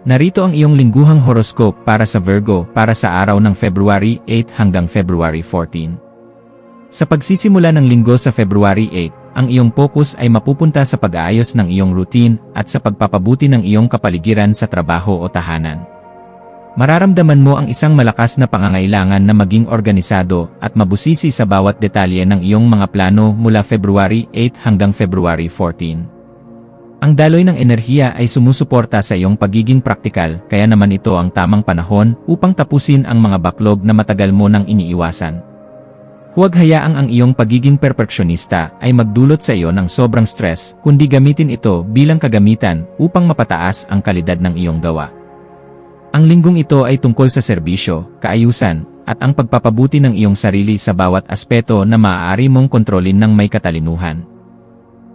Narito ang iyong lingguhang horoscope para sa Virgo para sa araw ng February 8 hanggang February 14. Sa pagsisimula ng linggo sa February 8, ang iyong focus ay mapupunta sa pag-aayos ng iyong routine at sa pagpapabuti ng iyong kapaligiran sa trabaho o tahanan. Mararamdaman mo ang isang malakas na pangangailangan na maging organisado at mabusisi sa bawat detalye ng iyong mga plano mula February 8 hanggang February 14. Ang daloy ng enerhiya ay sumusuporta sa iyong pagiging praktikal, kaya naman ito ang tamang panahon upang tapusin ang mga backlog na matagal mo nang iniiwasan. Huwag hayaang ang iyong pagiging perfeksyonista ay magdulot sa iyo ng sobrang stress, kundi gamitin ito bilang kagamitan upang mapataas ang kalidad ng iyong gawa. Ang linggong ito ay tungkol sa serbisyo, kaayusan, at ang pagpapabuti ng iyong sarili sa bawat aspeto na maaari mong kontrolin ng may katalinuhan.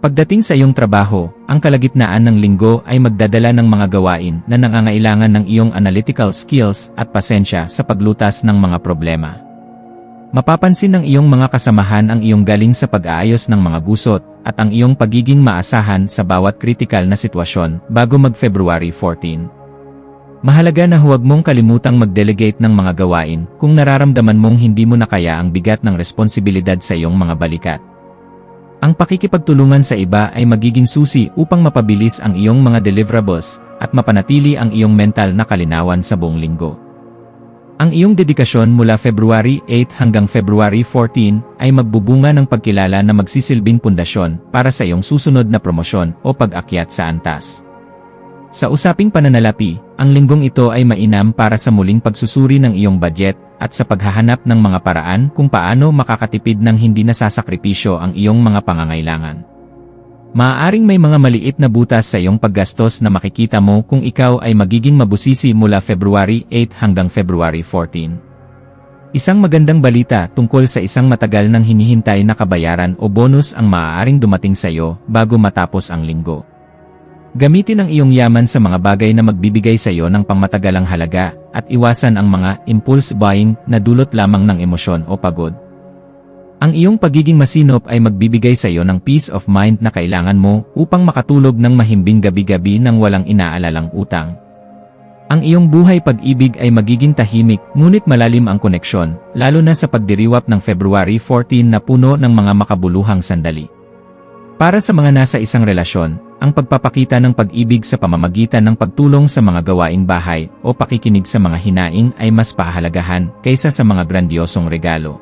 Pagdating sa iyong trabaho, ang kalagitnaan ng linggo ay magdadala ng mga gawain na nangangailangan ng iyong analytical skills at pasensya sa paglutas ng mga problema. Mapapansin ng iyong mga kasamahan ang iyong galing sa pag-aayos ng mga gusot at ang iyong pagiging maasahan sa bawat kritikal na sitwasyon bago mag-February 14. Mahalaga na huwag mong kalimutang mag-delegate ng mga gawain kung nararamdaman mong hindi mo na kaya ang bigat ng responsibilidad sa iyong mga balikat. Ang pakikipagtulungan sa iba ay magiging susi upang mapabilis ang iyong mga deliverables at mapanatili ang iyong mental na kalinawan sa buong linggo. Ang iyong dedikasyon mula February 8 hanggang February 14 ay magbubunga ng pagkilala na magsisilbing pundasyon para sa iyong susunod na promosyon o pag-akyat sa antas. Sa usaping pananalapi, ang linggong ito ay mainam para sa muling pagsusuri ng iyong budget at sa paghahanap ng mga paraan kung paano makakatipid ng hindi nasasakripisyo ang iyong mga pangangailangan. Maaaring may mga maliit na butas sa iyong paggastos na makikita mo kung ikaw ay magiging mabusisi mula February 8 hanggang February 14. Isang magandang balita tungkol sa isang matagal nang hinihintay na kabayaran o bonus ang maaaring dumating sa iyo bago matapos ang linggo. Gamitin ang iyong yaman sa mga bagay na magbibigay sa iyo ng pangmatagalang halaga at iwasan ang mga impulse buying na dulot lamang ng emosyon o pagod. Ang iyong pagiging masinop ay magbibigay sa iyo ng peace of mind na kailangan mo upang makatulog ng mahimbing gabi-gabi nang walang inaalalang utang. Ang iyong buhay pag-ibig ay magiging tahimik ngunit malalim ang koneksyon, lalo na sa pagdiriwap ng February 14 na puno ng mga makabuluhang sandali. Para sa mga nasa isang relasyon, ang pagpapakita ng pag-ibig sa pamamagitan ng pagtulong sa mga gawaing bahay o pakikinig sa mga hinaing ay mas pahahalagahan kaysa sa mga grandiosong regalo.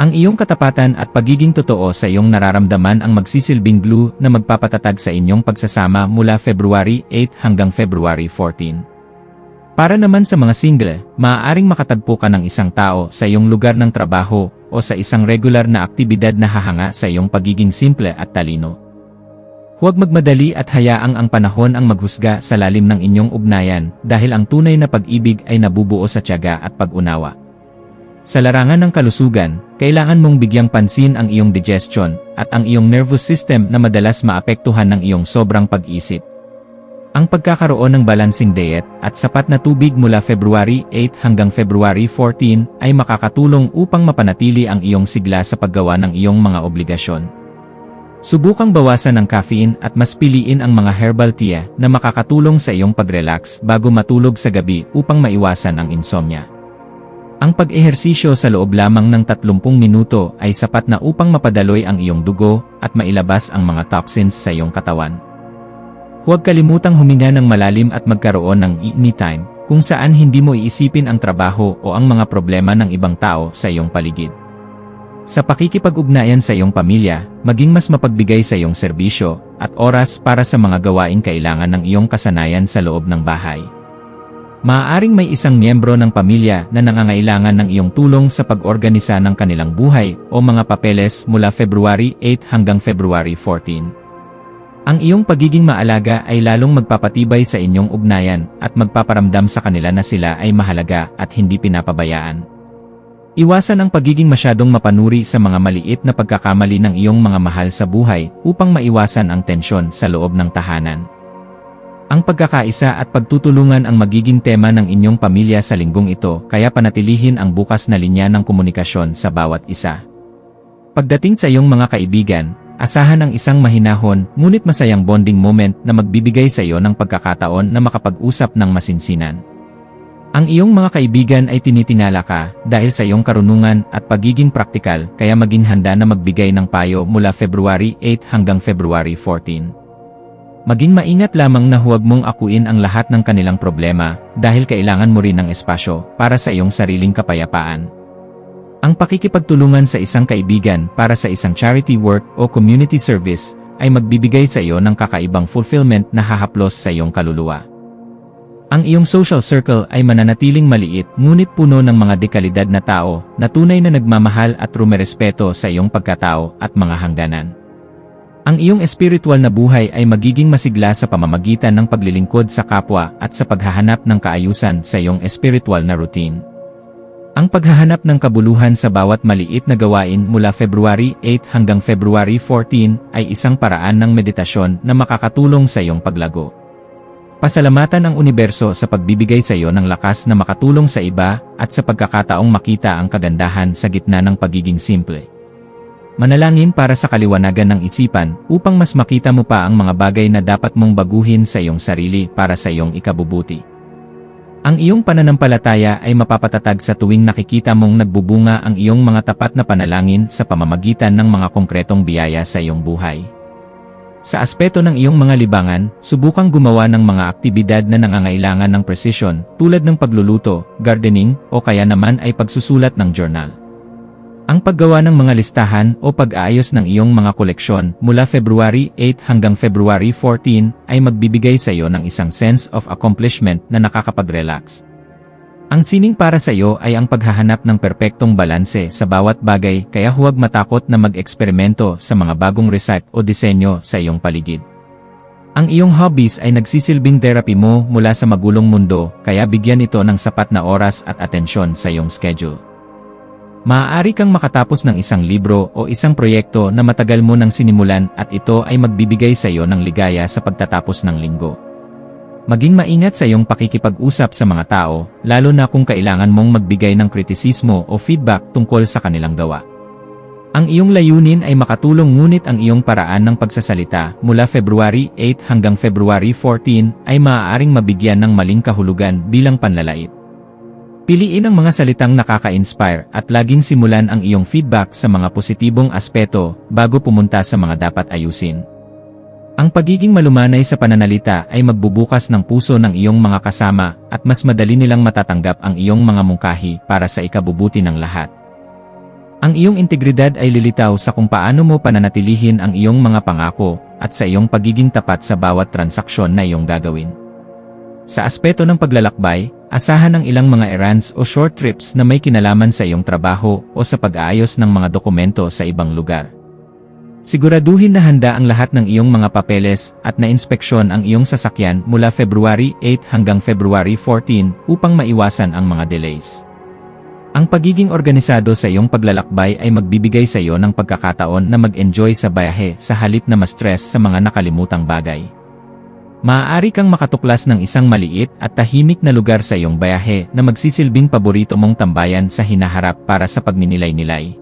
Ang iyong katapatan at pagiging totoo sa iyong nararamdaman ang magsisilbing glue na magpapatatag sa inyong pagsasama mula February 8 hanggang February 14. Para naman sa mga single, maaaring makatagpo ka ng isang tao sa iyong lugar ng trabaho o sa isang regular na aktibidad na hahanga sa iyong pagiging simple at talino. Huwag magmadali at hayaang ang panahon ang maghusga sa lalim ng inyong ugnayan dahil ang tunay na pag-ibig ay nabubuo sa tiyaga at pag-unawa. Sa larangan ng kalusugan, kailangan mong bigyang pansin ang iyong digestion at ang iyong nervous system na madalas maapektuhan ng iyong sobrang pag-isip. Ang pagkakaroon ng balancing diet at sapat na tubig mula February 8 hanggang February 14 ay makakatulong upang mapanatili ang iyong sigla sa paggawa ng iyong mga obligasyon. Subukang bawasan ang caffeine at mas piliin ang mga herbal tea na makakatulong sa iyong pag-relax bago matulog sa gabi upang maiwasan ang insomnia. Ang pag-ehersisyo sa loob lamang ng 30 minuto ay sapat na upang mapadaloy ang iyong dugo at mailabas ang mga toxins sa iyong katawan. Huwag kalimutang huminga ng malalim at magkaroon ng me time, kung saan hindi mo iisipin ang trabaho o ang mga problema ng ibang tao sa iyong paligid. Sa pakikipag-ugnayan sa iyong pamilya, maging mas mapagbigay sa iyong serbisyo at oras para sa mga gawaing kailangan ng iyong kasanayan sa loob ng bahay. Maaaring may isang miyembro ng pamilya na nangangailangan ng iyong tulong sa pag-organisa ng kanilang buhay o mga papeles mula February 8 hanggang February 14. Ang iyong pagiging maalaga ay lalong magpapatibay sa inyong ugnayan at magpaparamdam sa kanila na sila ay mahalaga at hindi pinapabayaan. Iwasan ang pagiging masyadong mapanuri sa mga maliit na pagkakamali ng iyong mga mahal sa buhay upang maiwasan ang tensyon sa loob ng tahanan. Ang pagkakaisa at pagtutulungan ang magiging tema ng inyong pamilya sa linggong ito, kaya panatilihin ang bukas na linya ng komunikasyon sa bawat isa. Pagdating sa iyong mga kaibigan, asahan ang isang mahinahon ngunit masayang bonding moment na magbibigay sa iyo ng pagkakataon na makapag-usap ng masinsinan. Ang iyong mga kaibigan ay tinitingala ka dahil sa iyong karunungan at pagiging praktikal, kaya maging handa na magbigay ng payo mula February 8 hanggang February 14. Maging maingat lamang na huwag mong akuin ang lahat ng kanilang problema dahil kailangan mo rin ng espasyo para sa iyong sariling kapayapaan. Ang pakikipagtulungan sa isang kaibigan para sa isang charity work o community service ay magbibigay sa iyo ng kakaibang fulfillment na hahaplos sa iyong kaluluwa. Ang iyong social circle ay mananatiling maliit ngunit puno ng mga dekalidad na tao na tunay na nagmamahal at rumerespeto sa iyong pagkatao at mga hangganan. Ang iyong espiritual na buhay ay magiging masigla sa pamamagitan ng paglilingkod sa kapwa at sa paghahanap ng kaayusan sa iyong espiritual na routine. Ang paghahanap ng kabuluhan sa bawat maliit na gawain mula February 8 hanggang February 14 ay isang paraan ng meditasyon na makakatulong sa iyong paglago. Pasalamatan ang universo sa pagbibigay sa iyo ng lakas na makatulong sa iba at sa pagkakataong makita ang kagandahan sa gitna ng pagiging simple. Manalangin para sa kaliwanagan ng isipan upang mas makita mo pa ang mga bagay na dapat mong baguhin sa iyong sarili para sa iyong ikabubuti. Ang iyong pananampalataya ay mapapatatag sa tuwing nakikita mong nagbubunga ang iyong mga tapat na panalangin sa pamamagitan ng mga konkretong biyaya sa iyong buhay. Sa aspeto ng iyong mga libangan, subukang gumawa ng mga aktibidad na nangangailangan ng precision tulad ng pagluluto, gardening, o kaya naman ay pagsusulat ng journal. Ang paggawa ng mga listahan o pag-aayos ng iyong mga koleksyon mula February 8 hanggang February 14 ay magbibigay sa iyo ng isang sense of accomplishment na nakakapag-relax. Ang sining para sa iyo ay ang paghahanap ng perpektong balanse sa bawat bagay, kaya huwag matakot na mag-eksperimento sa mga bagong recipe o disenyo sa iyong paligid. Ang iyong hobbies ay nagsisilbing therapy mo mula sa magulong mundo, kaya bigyan ito ng sapat na oras at atensyon sa iyong schedule. Maaari kang makatapos ng isang libro o isang proyekto na matagal mo nang sinimulan at ito ay magbibigay sa iyo ng ligaya sa pagtatapos ng linggo. Maging maingat sa iyong pakikipag-usap sa mga tao, lalo na kung kailangan mong magbigay ng kritisismo o feedback tungkol sa kanilang gawa. Ang iyong layunin ay makatulong, ngunit ang iyong paraan ng pagsasalita mula February 8 hanggang February 14 ay maaaring mabigyan ng maling kahulugan bilang panlalait. Piliin ang mga salitang nakaka-inspire at laging simulan ang iyong feedback sa mga positibong aspeto bago pumunta sa mga dapat ayusin. Ang pagiging malumanay sa pananalita ay magbubukas ng puso ng iyong mga kasama at mas madali nilang matatanggap ang iyong mga mungkahi para sa ikabubuti ng lahat. Ang iyong integridad ay lilitaw sa kung paano mo pananatilihin ang iyong mga pangako at sa iyong pagiging tapat sa bawat transaksyon na iyong gagawin. Sa aspeto ng paglalakbay, asahan ang ilang mga errands o short trips na may kinalaman sa iyong trabaho o sa pag-aayos ng mga dokumento sa ibang lugar. Siguraduhin na handa ang lahat ng iyong mga papeles at na-inspeksyon ang iyong sasakyan mula February 8 hanggang February 14 upang maiwasan ang mga delays. Ang pagiging organisado sa iyong paglalakbay ay magbibigay sa iyo ng pagkakataon na mag-enjoy sa biyahe sa halip na ma-stress sa mga nakalimutang bagay. Maaari kang makatuklas ng isang maliit at tahimik na lugar sa iyong biyahe na magsisilbing paborito mong tambayan sa hinaharap para sa pagninilay-nilay.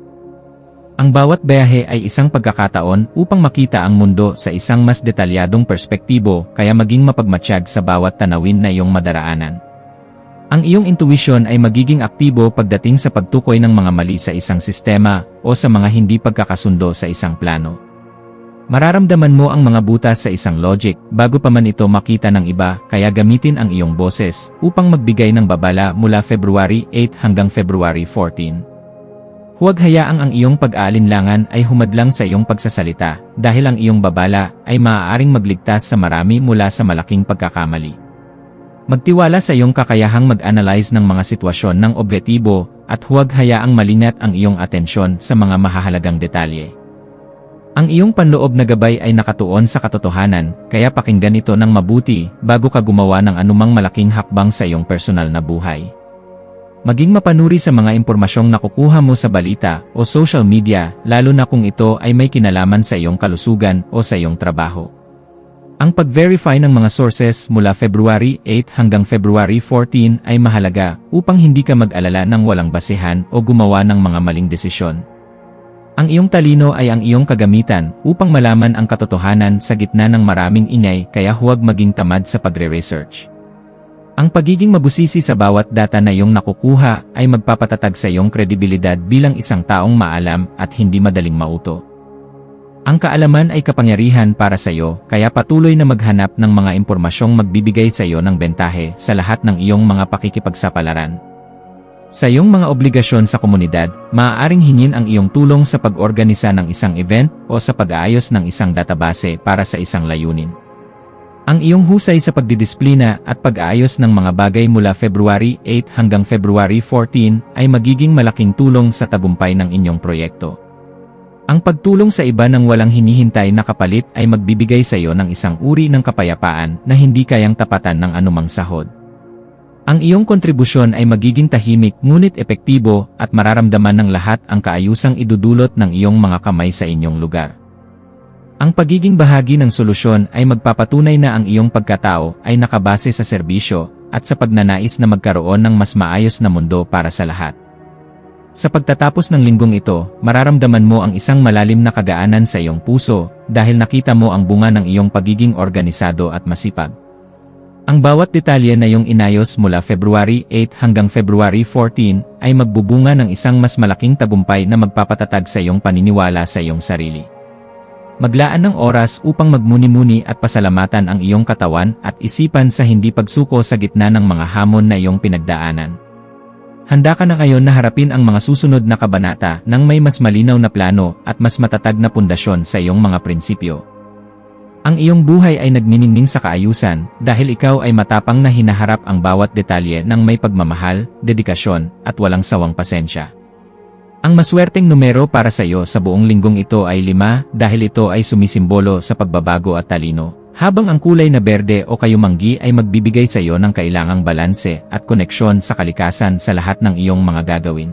Ang bawat biyahe ay isang pagkakataon upang makita ang mundo sa isang mas detalyadong perspektibo, kaya maging mapagmatsyag sa bawat tanawin na iyong madaraanan. Ang iyong intuition ay magiging aktibo pagdating sa pagtukoy ng mga mali sa isang sistema o sa mga hindi pagkakasundo sa isang plano. Mararamdaman mo ang mga butas sa isang logic bago pa man ito makita ng iba, kaya gamitin ang iyong boses upang magbigay ng babala mula February 8 hanggang February 14. Huwag hayaang ang iyong pag-aalinlangan ay humadlang sa iyong pagsasalita, dahil ang iyong babala ay maaaring magligtas sa marami mula sa malaking pagkakamali. Magtiwala sa iyong kakayahang mag-analyze ng mga sitwasyon ng objektibo at huwag hayaang malingat ang iyong atensyon sa mga mahahalagang detalye. Ang iyong panloob na gabay ay nakatuon sa katotohanan, kaya pakinggan ito ng mabuti bago ka gumawa ng anumang malaking hakbang sa iyong personal na buhay. Maging mapanuri sa mga impormasyong nakukuha mo sa balita o social media, lalo na kung ito ay may kinalaman sa iyong kalusugan o sa iyong trabaho. Ang pag-verify ng mga sources mula February 8 hanggang February 14 ay mahalaga upang hindi ka mag-alala ng walang basehan o gumawa ng mga maling desisyon. Ang iyong talino ay ang iyong kagamitan upang malaman ang katotohanan sa gitna ng maraming ingay, kaya huwag maging tamad sa pagre-research. Ang pagiging mabusisi sa bawat data na iyong nakukuha ay magpapatatag sa iyong kredibilidad bilang isang taong maalam at hindi madaling mauto. Ang kaalaman ay kapangyarihan para sa iyo, kaya patuloy na maghanap ng mga impormasyong magbibigay sa iyo ng bentahe sa lahat ng iyong mga pakikipagsapalaran. Sa iyong mga obligasyon sa komunidad, maaaring hingin ang iyong tulong sa pag-organisa ng isang event o sa pag-aayos ng isang database para sa isang layunin. Ang iyong husay sa pagdidisiplina at pag-aayos ng mga bagay mula February 8 hanggang February 14 ay magiging malaking tulong sa tagumpay ng inyong proyekto. Ang pagtulong sa iba ng walang hinihintay na kapalit ay magbibigay sa iyo ng isang uri ng kapayapaan na hindi kayang tapatan ng anumang sahod. Ang iyong kontribusyon ay magiging tahimik ngunit epektibo at mararamdaman ng lahat ang kaayusang idudulot ng iyong mga kamay sa inyong lugar. Ang pagiging bahagi ng solusyon ay magpapatunay na ang iyong pagkatao ay nakabase sa serbisyo at sa pagnanais na magkaroon ng mas maayos na mundo para sa lahat. Sa pagtatapos ng linggong ito, mararamdaman mo ang isang malalim na kagaanan sa iyong puso dahil nakita mo ang bunga ng iyong pagiging organisado at masipag. Ang bawat detalye na iyong inayos mula February 8 hanggang February 14 ay magbubunga ng isang mas malaking tagumpay na magpapatatag sa iyong paniniwala sa iyong sarili. Maglaan ng oras upang magmuni-muni at pasalamatan ang iyong katawan at isipan sa hindi pagsuko sa gitna ng mga hamon na iyong pinagdaanan. Handa ka na ngayon na harapin ang mga susunod na kabanata ng may mas malinaw na plano at mas matatag na pundasyon sa iyong mga prinsipyo. Ang iyong buhay ay nagniningning sa kaayusan dahil ikaw ay matapang na hinaharap ang bawat detalye ng may pagmamahal, dedikasyon, at walang sawang pasensya. Ang maswerteng numero para sa iyo sa buong linggong ito ay 5 dahil ito ay sumisimbolo sa pagbabago at talino, habang ang kulay na berde o kayumanggi ay magbibigay sa iyo ng kailangang balanse at koneksyon sa kalikasan sa lahat ng iyong mga gagawin.